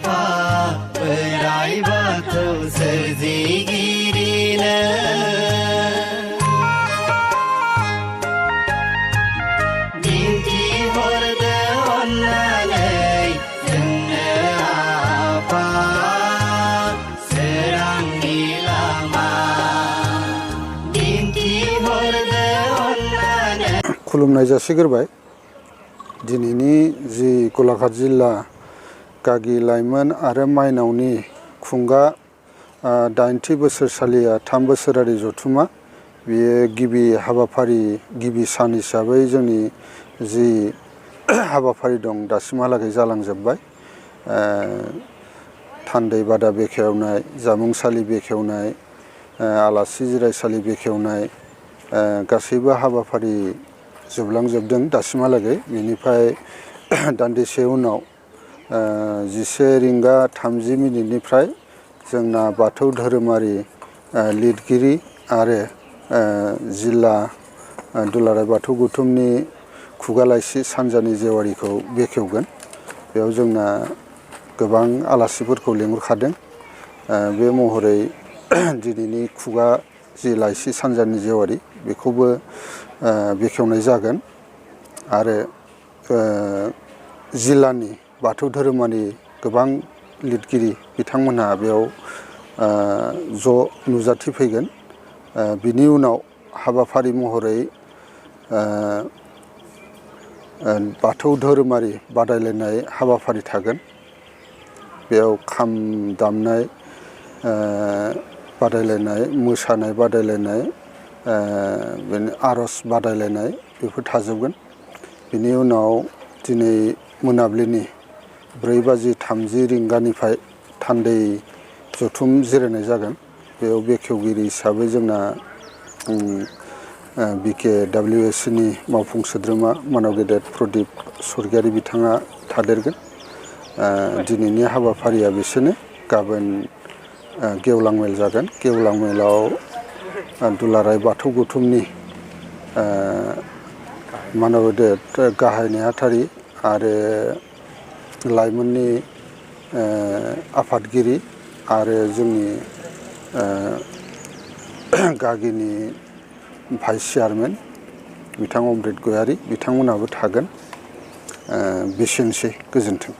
आफा बोराइ बाथौ सोरजिगिरिनो दिन्थिहरदो अननानै जोंनो आफा सोरांनि लामा दिन्थिहरदो अननानै। खुलुमनाय जासिग्रोबाय। दिनैनि जि गलाघाट जिल्ला गागि लाइमोन आरो माइनावनि खुंगा 80थि बोसोरसालिया 3 बोसोरारि जथुमा बेयो गिबि हाबाफारि गिबि सान हिसाबै जोंनि जि हाबाफारि दं दासिमहालागै जालांजोबबाय। थान्दै बादा बेखेवनाय, जामुंसालि बेखेवनाय, आलासि जिरायसालि बेखेवनाय गासैबो हाबाफारि जोबलांजोबदों दासिमहालागै। बेनिफ्राय दान्दिसे उनाव 11:30 जोंना बाथौ धोरोमारि लिरगिरि आरो जिल्ला दुलाराय बाथौ गौथुमनि खुगा लाइसि सानजानि जेवारिखौ बेखेवगोन। बेयाव जोंना गोबां आलासिफोरखौ लेंहरखादों। बे महरै दिनैनि खुगा जि लाइसि सानजानि जेवारि बेखौबो बेखेवनाय जागोन आरो जिल्लानि बाथौ धोरोमारि गोबां लिरगिरि बिथांमोनहा बेयाव ज' नुजाथिफैगोन। बिनि उनाव हाबाफारि महरै बाथौ धोरोमारि बादायलायनाय हाबाफारि थागोन। बेयाव खाम दामनाय बादायलायनाय, मोसानाय बादायलायनाय, आर'ज बादायलायनाय बेफोर थाजोबगोन। बिनि उनाव दिनै मोनाबिलिनि 4:30 थान्दै जथुम जिरायनाय जागोन। बेयाव बेखेवगिरि हिसाबै जोंना BKWSनि मावफुं सोद्रोमा मानाव गेदेर प्रदिप स्वर्गियारि बिथाङा थादेरगोन। दिनैनि हाबाफारिया बिसोरनो। गाबोन गेवलां मेल जागोन। गेवलां मेलाव दुलाराय बाथौ गौथुमनि मानाव गेदेर गाहाय नेहाथारि आरो लाइमोननि आफादगिरि आरो जोंनि गागिनि भाइस चेयारमेन बिथां अमृत गयारि बिथांमोनहाबो थागोन। बेसेनोसै, गोजोन्थों।